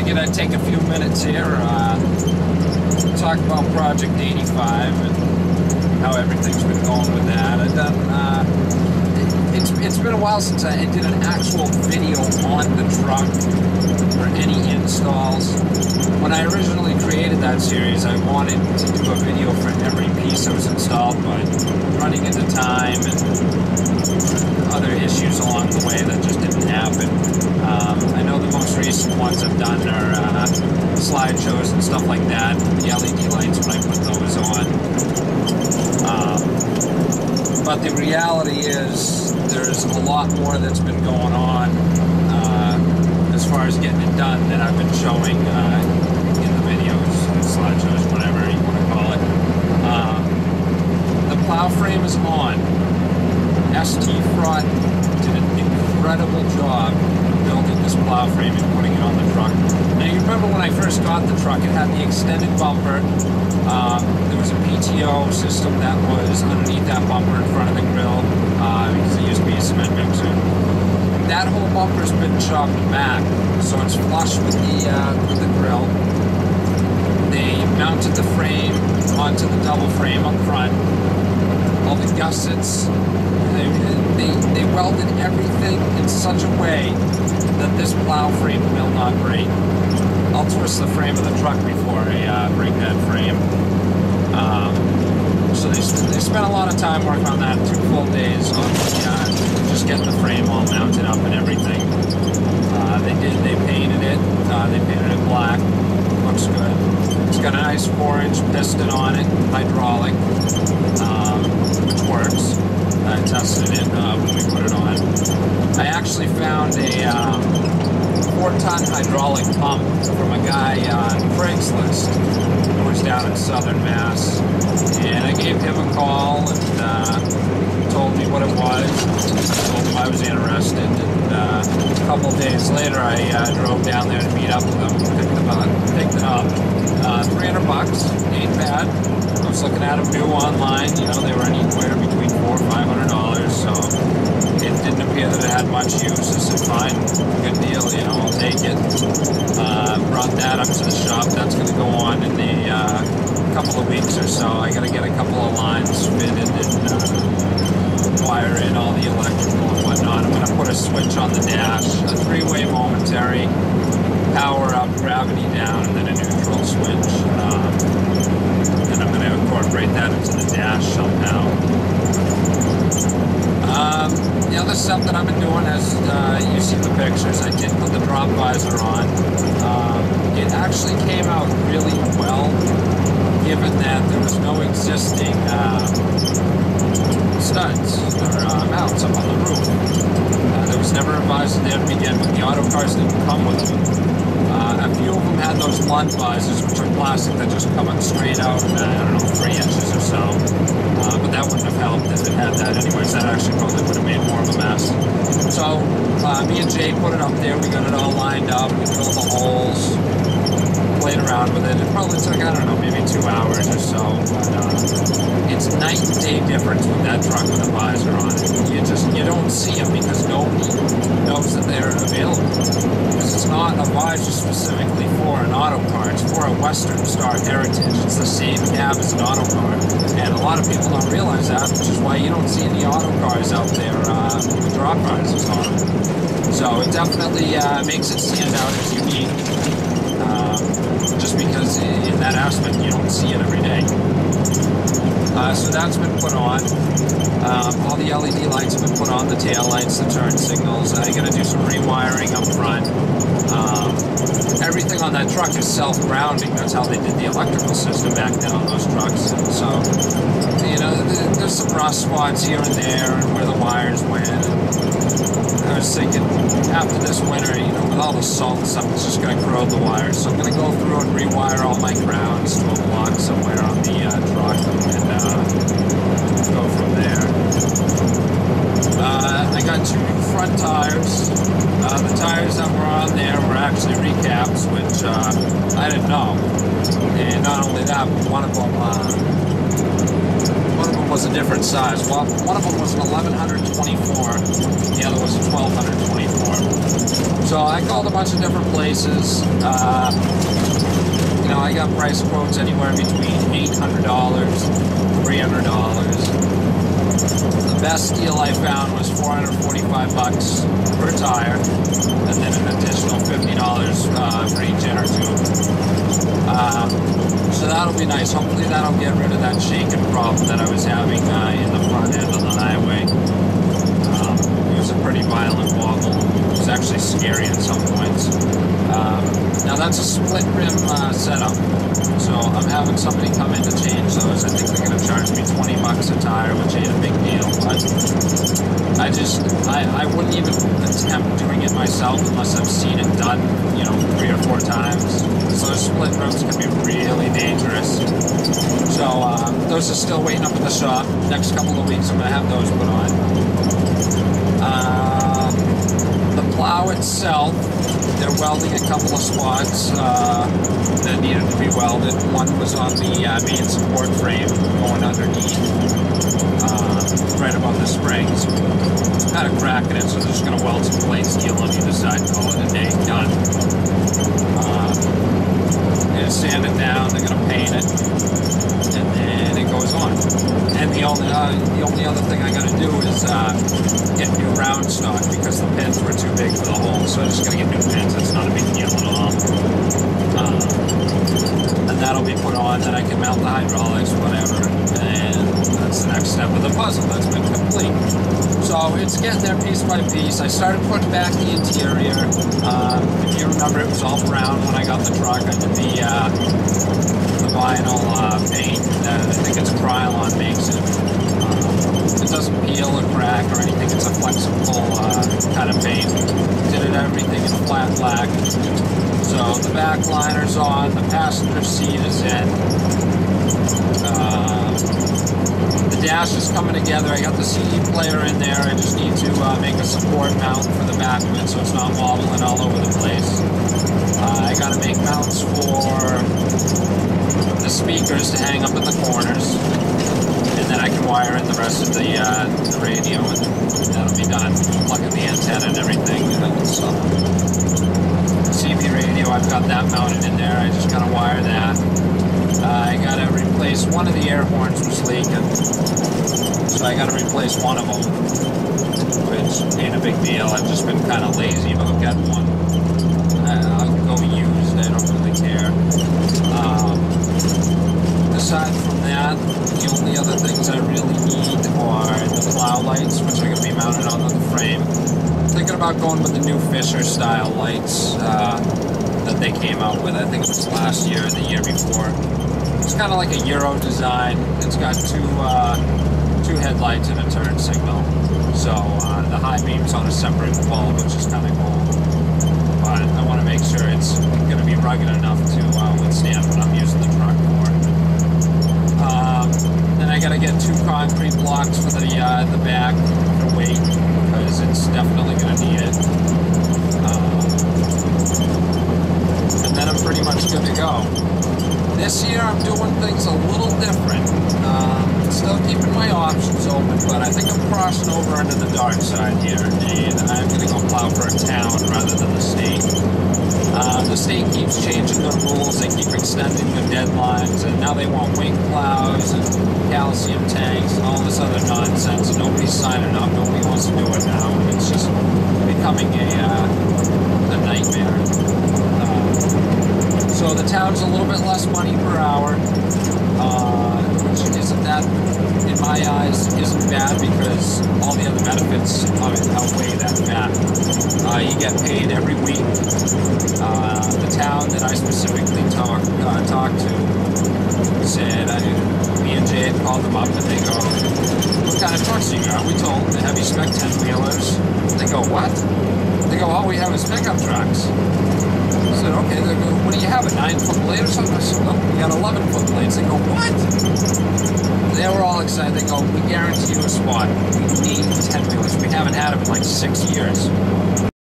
figured I'd take a few minutes here, talk about Project 85 and how everything's been going with that. I've done, it's been a while since I did an actual video on the truck or any installs. When I originally created that series, I wanted to do a video for every piece that was installed, but running into time and other issues along the way that just didn't happen. I know the most recent ones I've done are slideshows and stuff like that, the LED lights when I put those on. But the reality is there's a lot more that's been going on as far as getting it done than I've been showing in the videos, slideshows, whatever you want to call it. The plow frame is on. ST Front did an incredible job building this plow frame and putting it on the truck. Now you remember when I first got the truck, it had the extended bumper. There was a PTO system that was underneath that bumper in front of the grill because it used to be a cement mixer. That whole bumper's been chopped back, so it's flush with the grill. They mounted the frame onto the double frame up front. All the gussets, they welded everything in such a way that this plow frame will not break. I'll twist the frame of the truck before I break that frame. So they spent a lot of time working on that, 2 full days on just getting the frame all mounted up and everything. They painted it. They painted it black. Looks good. It's got a nice 4-inch piston on it, hydraulic, which works. I tested it when we put it on. I actually found a 4-ton hydraulic pump from a guy on Craigslist who was down in Southern Mass. And I gave him a call and told me what it was. I told him I was interested. And a couple of days later, I drove down there to meet up with him, picked it up. $300, ain't bad. I was looking at them new online. You know, they were anywhere between $400 or $500. So it didn't appear that it had much use. I said, fine, good deal. You know, I'll take it. Brought that up to the shop. That's going to go on in a couple of weeks or so. I got to get a couple of lines fitted and wire in all the electrical and whatnot. I'm going to put a switch on the dash, a 3-way momentary, power up, gravity down, and then a neutral switch. And I'm going to incorporate that into the dash somehow. The other stuff that I've been doing is, you see the pictures, I did put the drop visor on. It actually came out really well, given that there was no existing studs or mounts up on the roof. There was never a visor there to begin with. The auto cars didn't come with them. A few of them had those blunt visors, which are plastic that just come straight out, I don't know, 3 inches or so. But that wouldn't have helped if it had that anyways. That actually probably would have made more of a mess. So me and Jay put it up there. We got it all lined up. We drilled the holes, played around with it. It probably took, I don't know, maybe 2 hours or so. But it's night and day difference with that truck with a visor on it. You don't see them because nobody knows that they're available. Because it's not a visor specifically for an auto car. It's for a Western Star Heritage. It's the same cab as an auto car. And a lot of people don't realize that, which is why you don't see any auto cars out there with drop visors on them. So it definitely makes it stand out as unique. Just because in that aspect you don't see it every day. So that's been put on. All the LED lights have been put on, the tail lights, the turn signals. I got to do some rewiring up front. Everything on that truck is self-grounding. That's how they did the electrical system back then on those trucks. And so, you know, there's some rust spots here and there and where the wires went. I was thinking, after this winter, you know, with all the salt and stuff, it's just going to corrode the wires. So I'm going to go through and rewire all my grounds to a block somewhere on the truck and go from there. I got 2 new front tires. The tires that were on there were actually recaps, which I didn't know. And not only that, but one of them was a different size. Well, one of them was an 1124, the other was a 1224. So I called a bunch of different places. I got price quotes anywhere between $800, $300. The best deal I found was $445 per tire, and then an additional $50 for each inner tube. So that'll be nice. Hopefully that'll get rid of that shaking problem that I was having in the front end of the highway. It was a pretty violent wobble. It was actually scary at some points. Now that's a split rim setup, so I'm having somebody come in to change those. I think they're going to charge me $20 a tire, which ain't a big deal, but I wouldn't even attempt doing it myself unless I've seen it done, 3 or 4 times. So split rims can be really dangerous. So those are still waiting up at the shop. Next couple of weeks I'm going to have those put on. The plow itself, they're welding a couple of spots that needed to be welded. One was on the main support frame going underneath, right above the springs. It's had a crack in it, so they're just going to weld some plate steel on either side, call it a day, done. They're going to sand it down, they're going to paint it, and then it goes on. And the only other thing I got to do is get new round stock because the pins were too big for the hole. So I'm just going to get new pins. It's not a big deal at all. And that'll be put on. Then I can mount the hydraulics, whatever. And that's the next step of the puzzle. That's been complete. So it's getting there piece by piece. I started putting back the interior. If you remember, it was all brown when I got the truck. I did the vinyl paint. I think it's Krylon makes it. It doesn't peel or crack or anything. It's a flexible kind of paint. Did everything in flat black. So the back liner's on. The passenger seat is in. The dash is coming together. I got the CD player in there. I just need to make a support mount for the back of it so it's not wobbling all over the place. I got to make mounts for the speakers to hang up in the corners, and then I can wire in the rest of the radio, and that'll be done. Plug in the antenna and everything. So CB radio, I've got that mounted in there. I just got to wire that. I got to replace one of the air horns was leaking, so I got to replace one of them, which ain't a big deal. I've just been kind of lazy about getting one. I'll go used. I don't really care. Aside from that, the only other things I really need are the plow lights, which are going to be mounted on the frame. I'm thinking about going with the new Fisher style lights that they came out with. I think it was last year or the year before. It's kind of like a Euro design. It's got two headlights and a turn signal. So the high beam's on a separate bulb, which is kind of cool. But I want to make sure it's going to be rugged enough to withstand what I'm using the truck for. Then I got to get 2 concrete blocks for the back for weight, because it's definitely going to need it. And then I'm pretty much good to go. This year I'm doing things a little different. Still keeping my options open, but I think I'm crossing over into the dark side here, and I'm going to go plow for a town rather than the state. The state keeps changing their rules, they keep extending the deadlines, and now they want wing plows and calcium tanks and all this other nonsense, and nobody's signing up, nobody wants to do it now, and it's just becoming a nightmare. So the town's a little bit less money per hour, which isn't that, in my eyes, isn't bad because all the other benefits outweigh that fact. You get paid every week. The town that I specifically talked to said, me and Jay had called them up and they go, what kind of trucks do you got? We told them the heavy spec 10-wheelers. They go, what? They go, all we have is pickup trucks. I said, okay, they go, what do you have, a 9-foot blade or something? I said, well, we got 11-foot blades. They go, what? They were all excited. They go, we guarantee you a spot. We need 10-wheelers. We haven't had them in like 6 years.